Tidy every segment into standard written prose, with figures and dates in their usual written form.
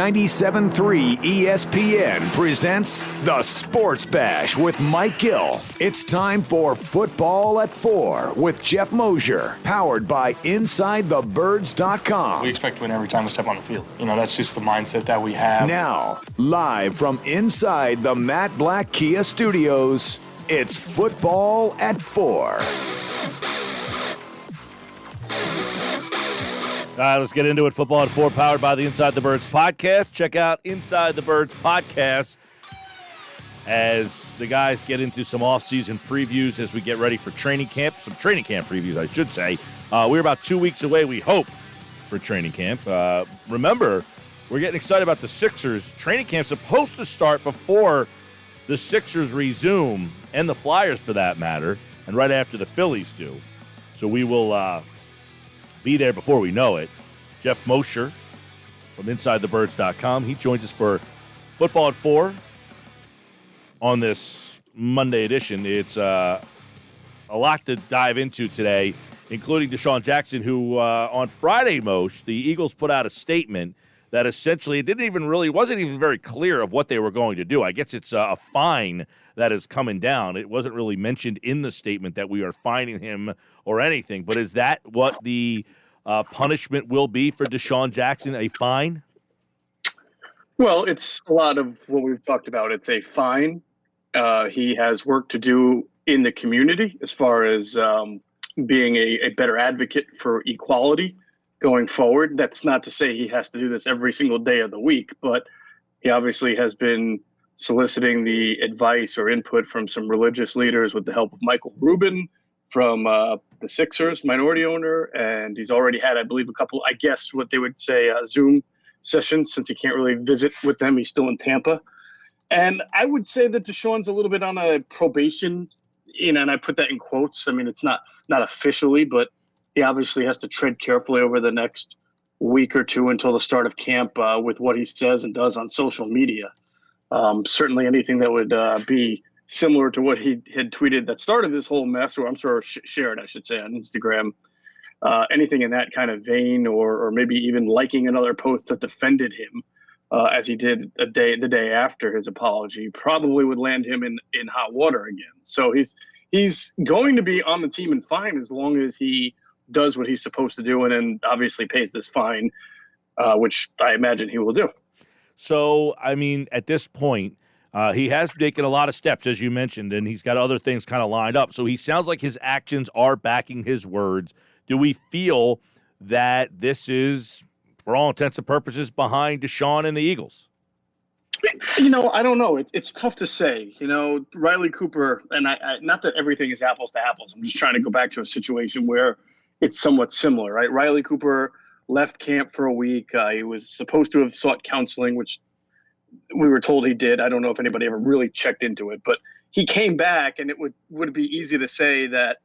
97.3 ESPN presents The Sports Bash with Mike Gill. It's time for Football at 4 with Geoff Mosher, powered by InsideTheBirds.com. We expect to win every time we step on the field. That's just the mindset that we have. Now, live from inside the Matt Black Kia Studios, it's Football at 4. All right, let's get into it. Football at 4, powered by the Inside the Birds podcast. Check out Inside the Birds podcast as the guys get into some off-season previews as we get ready for training camp. Some training camp previews, I should say. We're about 2 weeks away, we hope, for training camp. Remember, we're getting excited about the Sixers. Training camp's supposed to start before the Sixers resume, and the Flyers for that matter, and right after the Phillies do. So we will be there before we know it. Geoff Mosher from InsideTheBirds.com. He joins us for Football at 4 on this Monday edition. It's a lot to dive into today, including Desean Jackson, who on Friday, Moshe, the Eagles put out a statement that essentially wasn't even very clear of what they were going to do. I guess it's a fine that is coming down. It wasn't really mentioned in the statement that we are fining him or anything, but is that what the punishment will be for Desean Jackson, a fine? Well, it's a lot of what we've talked about. It's a fine. He has work to do in the community as far as being a better advocate for equality going forward. That's not to say he has to do this every single day of the week, but he obviously has been soliciting the advice or input from some religious leaders with the help of Michael Rubin from the Sixers, minority owner, and he's already had, I believe, a couple, I guess what they would say, Zoom sessions, since he can't really visit with them. He's still in Tampa. And I would say that Desean's a little bit on a probation, and I put that in quotes. I mean, it's not officially, but he obviously has to tread carefully over the next week or two until the start of camp with what he says and does on social media. Certainly anything that would be similar to what he had tweeted that started this whole mess, or I'm sure shared, I should say, on Instagram. Anything in that kind of vein, or maybe even liking another post that defended him, as he did the day after his apology, probably would land him in hot water again. So he's going to be on the team and fine as long as he does what he's supposed to do, and then obviously pays this fine, which I imagine he will do. So, I mean, at this point, he has taken a lot of steps, as you mentioned, and he's got other things kind of lined up. So he sounds like his actions are backing his words. Do we feel that this is, for all intents and purposes, behind Desean and the Eagles? I don't know. It's tough to say. Riley Cooper, and I not that everything is apples to apples. I'm just trying to go back to a situation where it's somewhat similar, right? Riley Cooper left camp for a week. He was supposed to have sought counseling, which we were told he did. I don't know if anybody ever really checked into it, but he came back, and it would be easy to say that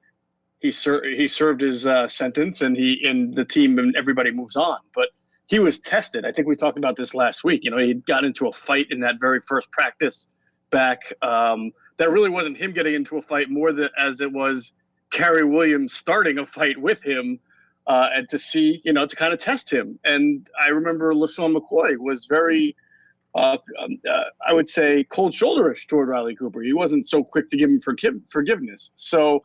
he served his sentence, and the team and everybody moves on. But he was tested. I think we talked about this last week. He got into a fight in that very first practice back. That really wasn't him getting into a fight, more as it was Kerry Williams starting a fight with him, and to see, to kind of test him. And I remember LaShawn McCoy was very, I would say, cold-shoulderish toward Riley Cooper. He wasn't so quick to give him forgiveness. So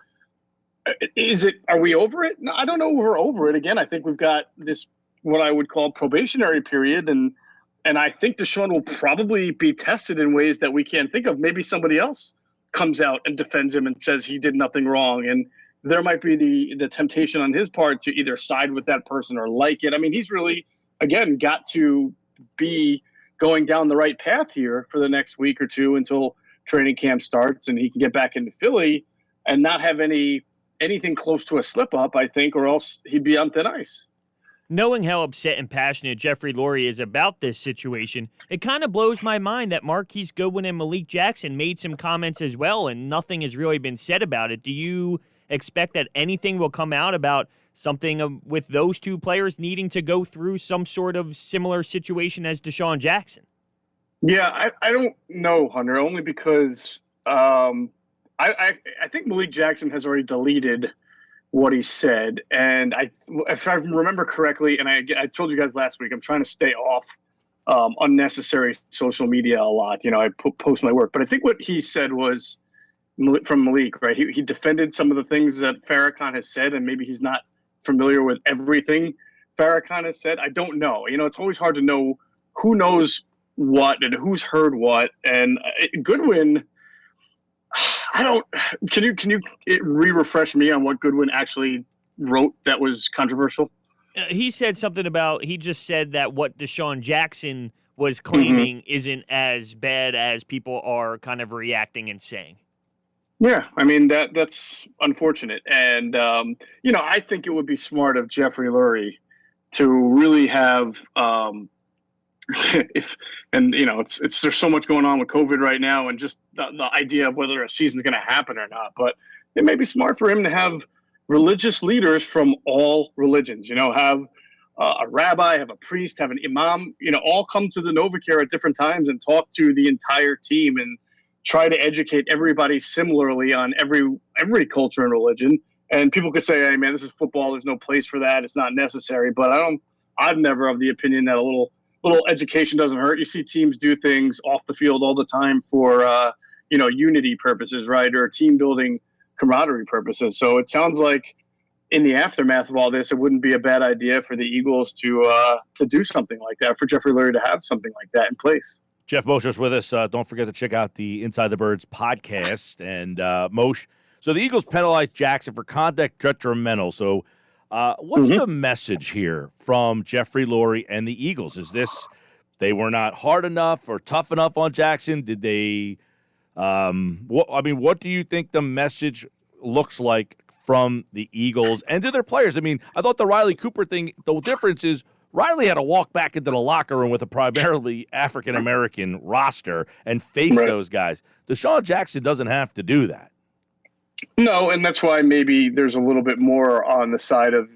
are we over it? No, I don't know if we're over it. Again, I think we've got this, what I would call, probationary period. And I think Desean will probably be tested in ways that we can't think of. Maybe somebody else comes out and defends him and says he did nothing wrong. And there might be the temptation on his part to either side with that person or like it. I mean, he's really, again, got to be going down the right path here for the next week or two until training camp starts and he can get back into Philly and not have anything close to a slip-up, I think, or else he'd be on thin ice. Knowing how upset and passionate Jeffrey Lurie is about this situation, it kind of blows my mind that Marquise Goodwin and Malik Jackson made some comments as well, and nothing has really been said about it. Do you expect that anything will come out about something with those two players needing to go through some sort of similar situation as Desean Jackson? Yeah, I don't know, Hunter, only because I think Malik Jackson has already deleted what he said. And if I remember correctly, and I told you guys last week, I'm trying to stay off unnecessary social media a lot. I post my work, but I think what he said was from Malik, right? He defended some of the things that Farrakhan has said, and maybe he's not familiar with everything Farrakhan has said. I don't know. It's always hard to know who knows what and who's heard what. And Goodwin, I don't. Can you refresh me on what Goodwin actually wrote that was controversial? He said something about, he just said that what Desean Jackson was claiming isn't as bad as people are kind of reacting and saying. Yeah, I mean, that's unfortunate. And, I think it would be smart of Jeffrey Lurie to really have, there's so much going on with COVID right now, and just the idea of whether a season's going to happen or not. But it may be smart for him to have religious leaders from all religions, have a rabbi, have a priest, have an imam, all come to the NovaCare at different times and talk to the entire team and try to educate everybody similarly on every culture and religion. And people could say, hey man, this is football. There's no place for that. It's not necessary. But I'm never of the opinion that a little education doesn't hurt. You see teams do things off the field all the time for, unity purposes, right? Or team building camaraderie purposes. So it sounds like in the aftermath of all this, it wouldn't be a bad idea for the Eagles to do something like that, for Jeffrey Lurie to have something like that in place. Geoff Mosher's with us. Don't forget to check out the Inside the Birds podcast. And Moshe, so the Eagles penalized Jackson for conduct detrimental. So what's the message here from Jeffrey Lurie and the Eagles? Is this they were not hard enough or tough enough on Jackson? Did they what do you think the message looks like from the Eagles and to their players? I mean, I thought the Riley Cooper thing, the difference is Riley had to walk back into the locker room with a primarily African-American roster and face those guys. Desean Jackson doesn't have to do that. No, and that's why maybe there's a little bit more on the side of,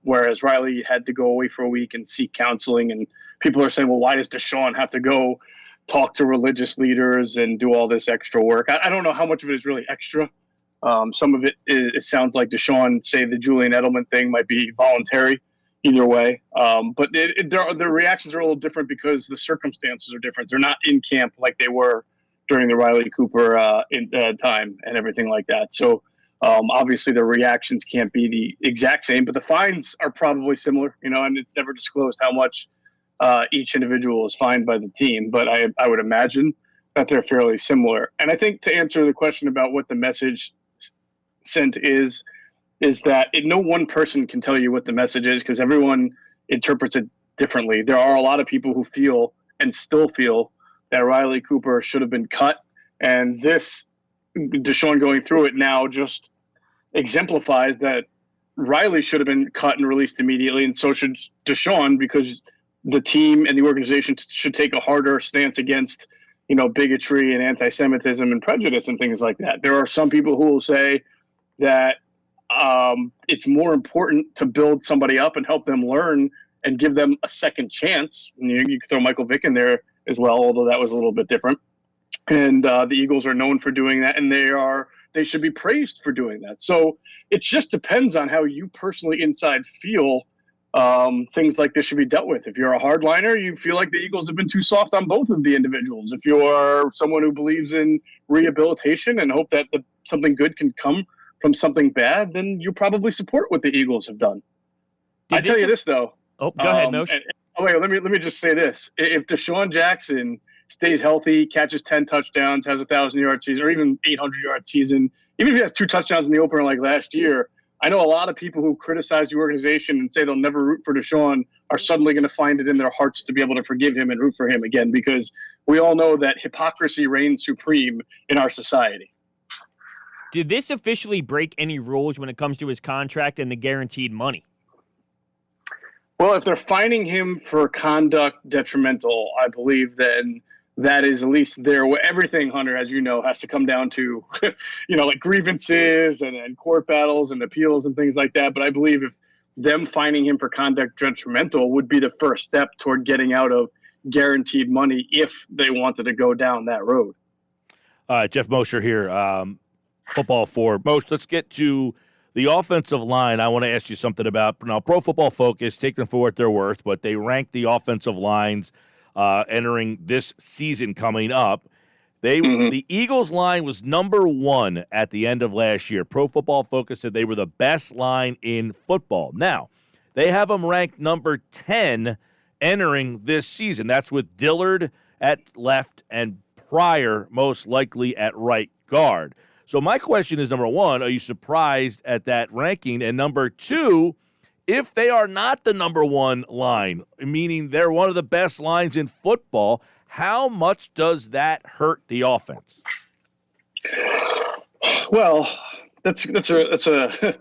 whereas Riley had to go away for a week and seek counseling, and people are saying, well, why does Desean have to go talk to religious leaders and do all this extra work? I don't know how much of it is really extra. Some of it sounds like Desean, say the Julian Edelman thing might be voluntary. Either way, but the reactions are a little different because the circumstances are different. They're not in camp like they were during the Riley Cooper time and everything like that. So obviously the reactions can't be the exact same, but the fines are probably similar, and it's never disclosed how much each individual is fined by the team. But I would imagine that they're fairly similar. And I think to answer the question about what the message sent is that no one person can tell you what the message is because everyone interprets it differently. There are a lot of people who feel and still feel that Riley Cooper should have been cut. And this, Desean going through it now, just exemplifies that Riley should have been cut and released immediately. And so should Desean, because the team and the organization should take a harder stance against, bigotry and anti-Semitism and prejudice and things like that. There are some people who will say that it's more important to build somebody up and help them learn and give them a second chance. And you can throw Michael Vick in there as well, although that was a little bit different. And the Eagles are known for doing that, and they should be praised for doing that. So it just depends on how you personally inside feel things like this should be dealt with. If you're a hardliner, you feel like the Eagles have been too soft on both of the individuals. If you are someone who believes in rehabilitation and hope that something good can come from something bad, then you probably support what the Eagles have done. I tell you this though. Oh, go ahead, Moshe. Let me just say this: if Desean Jackson stays healthy, catches 10 touchdowns, has 1,000-yard season, or even 800-yard season, even if he has 2 touchdowns in the opener like last year, I know a lot of people who criticize the organization and say they'll never root for Desean are suddenly going to find it in their hearts to be able to forgive him and root for him again, because we all know that hypocrisy reigns supreme in our society. Did this officially break any rules when it comes to his contract and the guaranteed money? Well, if they're fining him for conduct detrimental, I believe then that is at least there. Everything, Hunter, as you know, has to come down to, like grievances and court battles and appeals and things like that. But I believe if them fining him for conduct detrimental would be the first step toward getting out of guaranteed money if they wanted to go down that road. Geoff Mosher here. Football for Moshe. Let's get to the offensive line, I want to ask you something about. Now, Pro Football Focus, take them for what they're worth, but they rank the offensive lines entering this season coming up. The Eagles line was number 1 at the end of last year. Pro Football Focus said they were the best line in football. Now, they have them ranked number 10 entering this season. That's with Dillard at left and Pryor most likely at right guard. So my question is, number 1, are you surprised at that ranking? And number 2, if they are not the number 1 line, meaning they're one of the best lines in football, how much does that hurt the offense? Well, that's a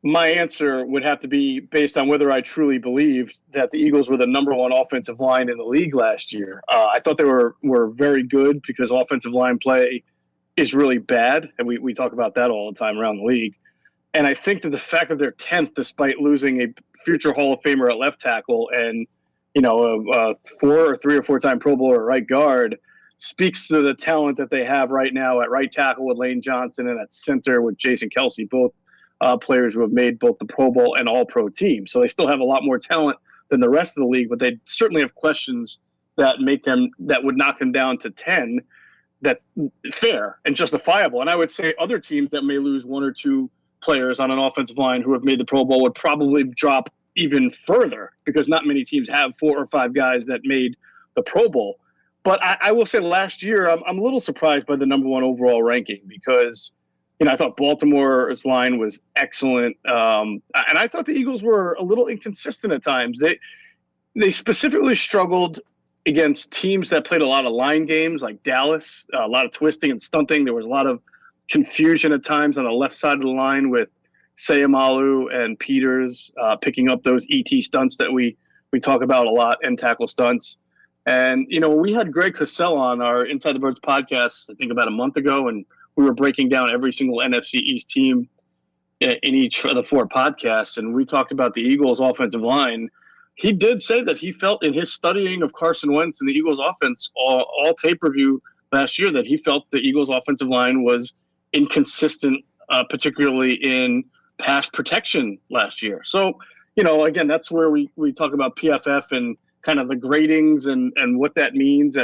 my answer would have to be based on whether I truly believed that the Eagles were the number 1 offensive line in the league last year. I thought they were very good because offensive line play is really bad, and we talk about that all the time around the league. And I think that the fact that they're 10th, despite losing a future Hall of Famer at left tackle and a 3 or 4 time Pro Bowler at right guard, speaks to the talent that they have right now at right tackle with Lane Johnson and at center with Jason Kelsey, both players who have made both the Pro Bowl and All-Pro teams. So they still have a lot more talent than the rest of the league, but they certainly have questions that would knock them down to 10. That's fair and justifiable. And I would say other teams that may lose 1 or 2 players on an offensive line who have made the Pro Bowl would probably drop even further because not many teams have 4 or 5 guys that made the Pro Bowl. But I will say last year, I'm a little surprised by the number 1 overall ranking because, I thought Baltimore's line was excellent. And I thought the Eagles were a little inconsistent at times. They specifically struggled against teams that played a lot of line games like Dallas, a lot of twisting and stunting. There was a lot of confusion at times on the left side of the line with Sayamalu and Peters picking up those ET stunts that we talk about a lot, end tackle stunts. And, we had Greg Cosell on our Inside the Birds podcast, I think about a month ago, and we were breaking down every single NFC East team in each of the 4 podcasts. And we talked about the Eagles offensive line. He did say that he felt in his studying of Carson Wentz and the Eagles offense, all tape review last year, that he felt the Eagles offensive line was inconsistent, particularly in pass protection last year. So, again, that's where we talk about PFF and kind of the gradings and what that means.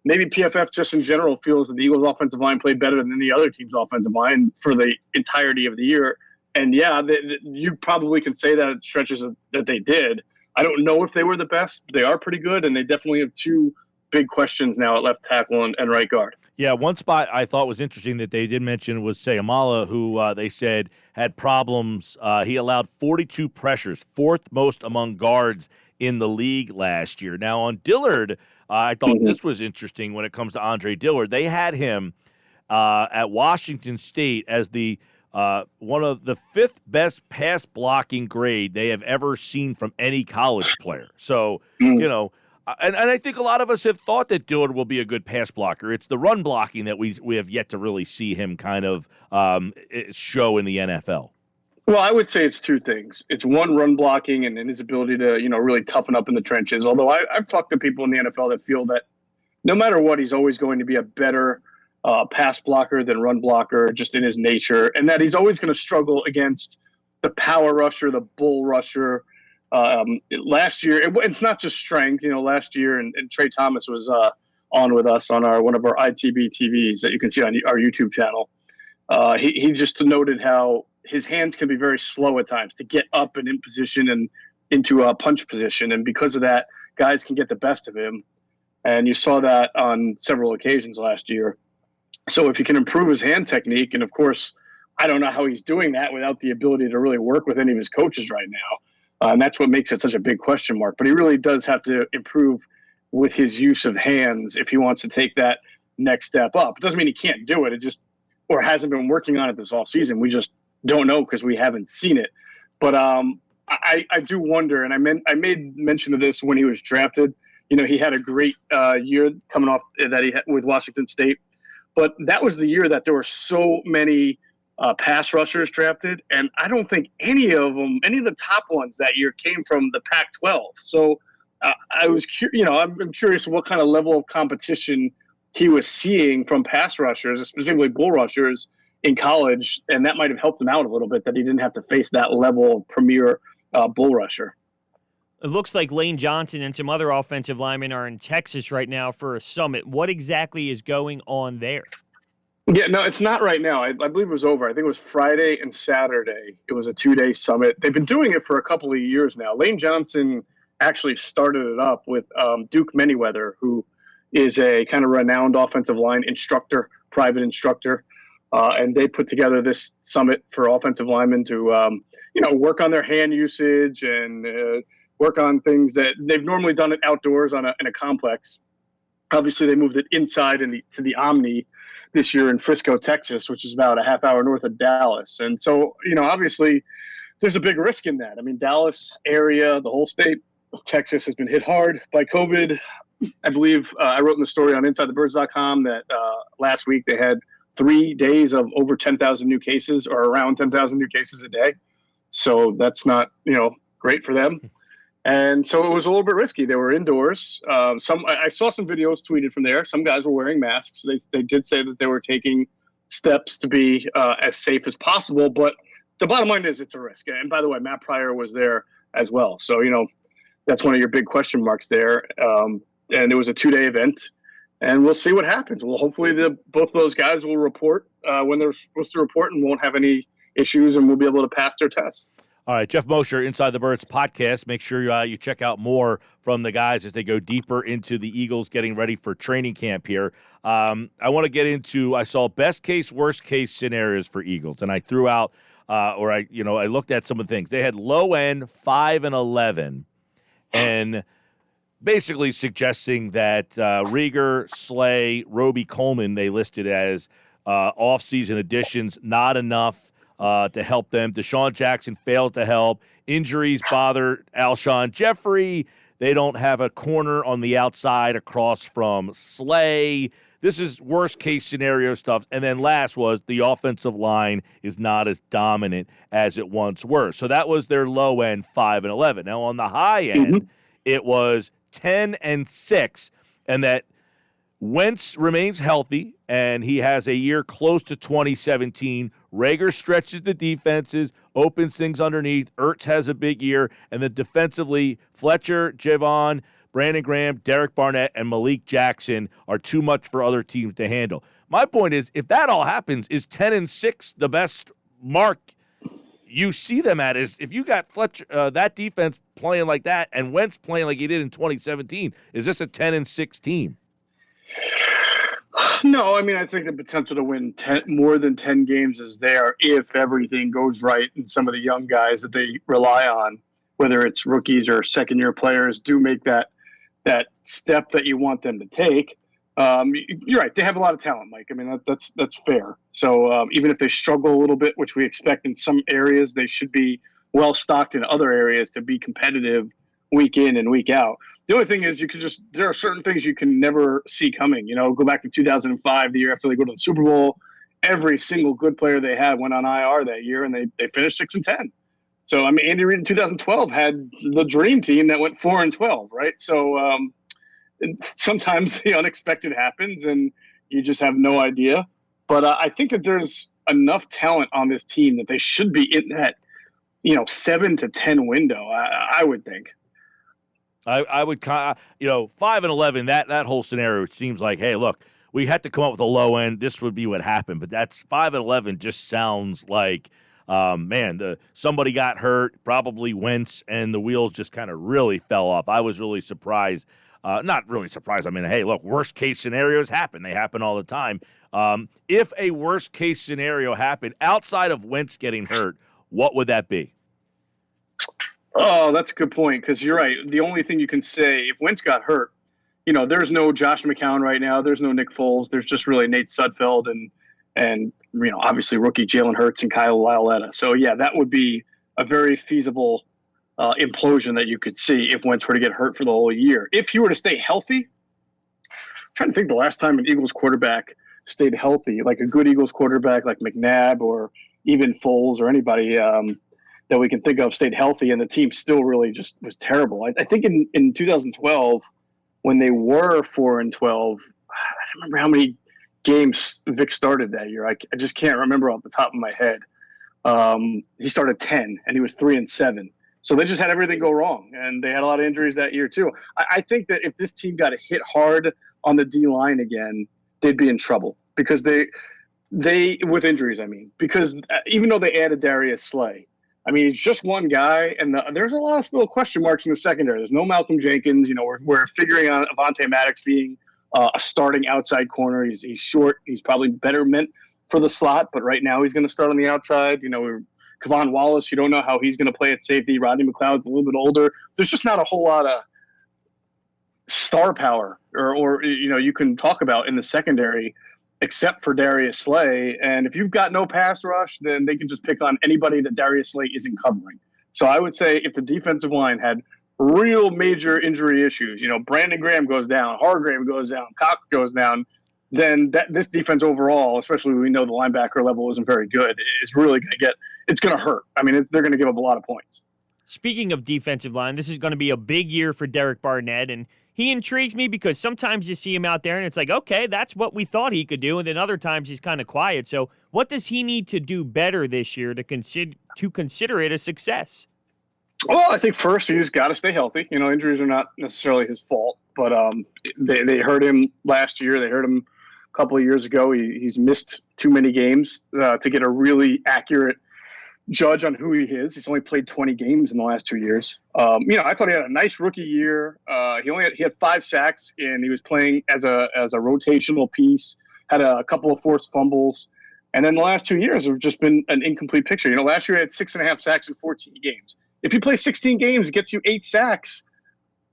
Maybe PFF just in general feels that the Eagles offensive line played better than the other team's offensive line for the entirety of the year. And yeah, you probably can say that it stretches that they did. I don't know if they were the best, but they are pretty good, and they definitely have 2 big questions now at left tackle and right guard. Yeah, one spot I thought was interesting that they did mention was Sayamala, who they said had problems. He allowed 42 pressures, 4th most among guards in the league last year. Now on Dillard, I thought this was interesting when it comes to Andre Dillard. They had him at Washington State as the one of the 5th best pass blocking grade they have ever seen from any college player. So, and I think a lot of us have thought that Dillard will be a good pass blocker. It's the run blocking that we have yet to really see him kind of show in the NFL. Well, I would say it's 2 things. It's 1, run blocking and his ability to, really toughen up in the trenches. Although I've talked to people in the NFL that feel that no matter what, he's always going to be a better pass blocker than run blocker just in his nature, and that he's always going to struggle against the power rusher, the bull rusher. Last year, it's not just strength. Last year, and Trey Thomas was on with us on one of our ITB TVs that you can see on our YouTube channel. He just noted how his hands can be very slow at times to get up and in position and into a punch position, and because of that, guys can get the best of him. And you saw that on several occasions last year. So if he can improve his hand technique, and of course, I don't know how he's doing that without the ability to really work with any of his coaches right now. And that's what makes it such a big question mark. But he really does have to improve with his use of hands if he wants to take that next step up. It doesn't mean he can't do it. It just, or hasn't been working on it this offseason. We just don't know because we haven't seen it. But I do wonder, and I made mention of this when he was drafted. He had a great year coming off that he had with Washington State. But that was the year that there were so many pass rushers drafted, and I don't think any of the top ones that year came from the Pac-12. So I'm curious what kind of level of competition he was seeing from pass rushers, specifically bull rushers, in college, and that might have helped him out a little bit that he didn't have to face that level of premier bull rusher. It looks like Lane Johnson and some other offensive linemen are in Texas right now for a summit. What exactly is going on there? Yeah, no, it's not right now. I believe it was over. I think it was Friday and Saturday. It was a 2-day summit. They've been doing it for a couple of years now. Lane Johnson actually started it up with Duke Manyweather, who is a kind of renowned offensive line instructor, private instructor. And they put together this summit for offensive linemen to, work on their hand usage and work on things that they've normally done it outdoors in a complex. Obviously, they moved it inside to the Omni this year in Frisco, Texas, which is about a half hour north of Dallas. And so, obviously there's a big risk in that. I mean, Dallas area, the whole state of Texas has been hit hard by COVID. I believe I wrote in the story on InsideTheBirds.com that last week they had 3 days of over 10,000 new cases, or around 10,000 new cases a day. So that's not, great for them. And so it was a little bit risky. They were indoors. I saw some videos tweeted from there. Some guys were wearing masks. They did say that they were taking steps to be as safe as possible. But the bottom line is it's a risk. And by the way, Matt Pryor was there as well. So, that's one of your big question marks there. And it was a 2-day event. And we'll see what happens. Well, hopefully both of those guys will report when they're supposed to report and won't have any issues, and we'll be able to pass their tests. All right, Geoff Mosher, Inside the Birds podcast. Make sure you check out more from the guys as they go deeper into the Eagles getting ready for training camp here. I want to get into, I saw best case, worst case scenarios for Eagles, and I threw out, I looked at some of the things. They had low end 5-11, and basically suggesting that Rieger, Slay, Roby Coleman, they listed as offseason additions, not enough to help them. Desean Jackson failed to help. Injuries bother Alshon Jeffrey. They don't have a corner on the outside across from Slay. This is worst-case scenario stuff. And then last was the offensive line is not as dominant as it once were. So that was their low end, 5-11. Now, on the high end, it was 10-6, and that Wentz remains healthy, and he has a year close to 2017. Rager stretches the defenses, opens things underneath. Ertz has a big year, and then defensively, Fletcher, Javon, Brandon Graham, Derek Barnett, and Malik Jackson are too much for other teams to handle. My point is, if that all happens, is 10-6 the best mark you see them at? Is if you got Fletcher, that defense playing like that, and Wentz playing like he did in 2017, is this a 10-6 team? No, I mean, I think the potential to win more than 10 games is there if everything goes right and some of the young guys that they rely on, whether it's rookies or second-year players, do make that step that you want them to take. You're right. They have a lot of talent, Mike. I mean, that's fair. So even if they struggle a little bit, which we expect in some areas, they should be well-stocked in other areas to be competitive week in and week out. The only thing is there are certain things you can never see coming. Go back to 2005, the year after they go to the Super Bowl. Every single good player they had went on IR that year, and they finished 6-10. So, I mean, Andy Reid in 2012 had the dream team that went 4-12, right? So sometimes the unexpected happens, and you just have no idea. But I think that there's enough talent on this team that they should be in that, 7 to 10 window, I would think. I would, 5-11, that whole scenario seems like, hey, look, we had to come up with a low end. This would be what happened. But that's 5-11 just sounds like, somebody got hurt, probably Wentz, and the wheels just kind of really fell off. I was really surprised. Not really surprised. I mean, hey, look, worst case scenarios happen. They happen all the time. If a worst case scenario happened outside of Wentz getting hurt, what would that be? Oh, that's a good point, because you're right. The only thing you can say, if Wentz got hurt, there's no Josh McCown right now. There's no Nick Foles. There's just really Nate Sudfeld and obviously rookie Jalen Hurts and Kyle Lauletta. So, yeah, that would be a very feasible implosion that you could see if Wentz were to get hurt for the whole year. If he were to stay healthy, I'm trying to think the last time an Eagles quarterback stayed healthy, like a good Eagles quarterback like McNabb or even Foles or anybody that we can think of stayed healthy, and the team still really just was terrible. I think in 2012, when they were 4-12, I don't remember how many games Vic started that year. I just can't remember off the top of my head. He started 10, and he was 3-7. So they just had everything go wrong, and they had a lot of injuries that year too. I think that if this team got hit hard on the D line again, they'd be in trouble because they with injuries. I mean, because even though they added Darius Slay, I mean, he's just one guy, and there's a lot of still question marks in the secondary. There's no Malcolm Jenkins. You know, we're figuring out Avonte Maddox being a starting outside corner. He's short. He's probably better meant for the slot, but right now he's going to start on the outside. You know, Kevon Wallace, you don't know how he's going to play at safety. Rodney McLeod's a little bit older. There's just not a whole lot of star power or you know, you can talk about in the secondary except for Darius Slay. And if you've got no pass rush, then they can just pick on anybody that Darius Slay isn't covering. So I would say if the defensive line had real major injury issues, you know, Brandon Graham goes down, Hargrave goes down, Cox goes down, then this defense overall, especially when we know the linebacker level isn't very good, is really going to it's going to hurt. I mean, they're going to give up a lot of points. Speaking of defensive line, this is going to be a big year for Derek Barnett, and he intrigues me because sometimes you see him out there and it's like, okay, that's what we thought he could do, and then other times he's kind of quiet. So what does he need to do better this year to consider it a success? Well, I think first he's got to stay healthy. You know, injuries are not necessarily his fault, but they hurt him last year. They hurt him a couple of years ago. He's missed too many games to get a really accurate judge on who he is. He's only played 20 games in the last 2 years. You know, I thought he had a nice rookie year. He had 5 sacks, and he was playing as a rotational piece. Had a couple of forced fumbles, and then the last 2 years have just been an incomplete picture. You know, last year he had 6.5 sacks in 14 games. If you play 16 games, it gets you 8 sacks.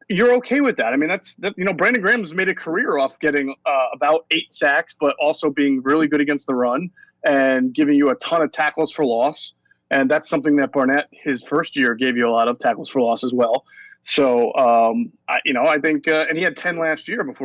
You're okay with that. I mean, you know, Brandon Graham's made a career off getting about 8 sacks, but also being really good against the run and giving you a ton of tackles for loss. And that's something that Barnett, his first year, gave you a lot of tackles for loss as well. So, I think, and he had 10 last year in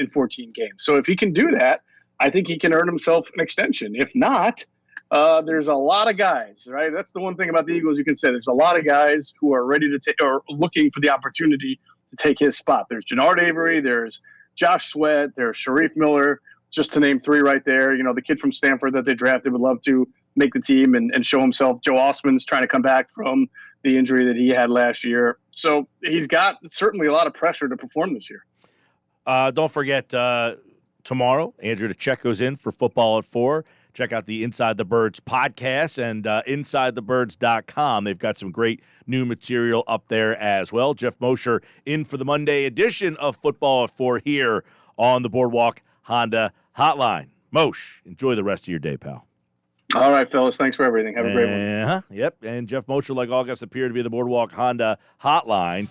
14 games. So if he can do that, I think he can earn himself an extension. If not, there's a lot of guys, right? That's the one thing about the Eagles you can say. There's a lot of guys who are ready to take or looking for the opportunity to take his spot. There's Jannard Avery, there's Josh Sweat, there's Sharif Miller, just to name 3 right there. You know, the kid from Stanford that they drafted would love to make the team and show himself. Joe Osman's trying to come back from the injury that he had last year. So he's got certainly a lot of pressure to perform this year. Don't forget, tomorrow, Andrew DeCecco's in for Football at 4. Check out the Inside the Birds podcast and InsideTheBirds.com. They've got some great new material up there as well. Geoff Mosher in for the Monday edition of Football at 4 here on the Boardwalk Honda Hotline. Moshe, enjoy the rest of your day, pal. All right, fellas. Thanks for everything. Have a great one. Yep. And Geoff Mosher, like August, appeared via the Boardwalk Honda Hotline.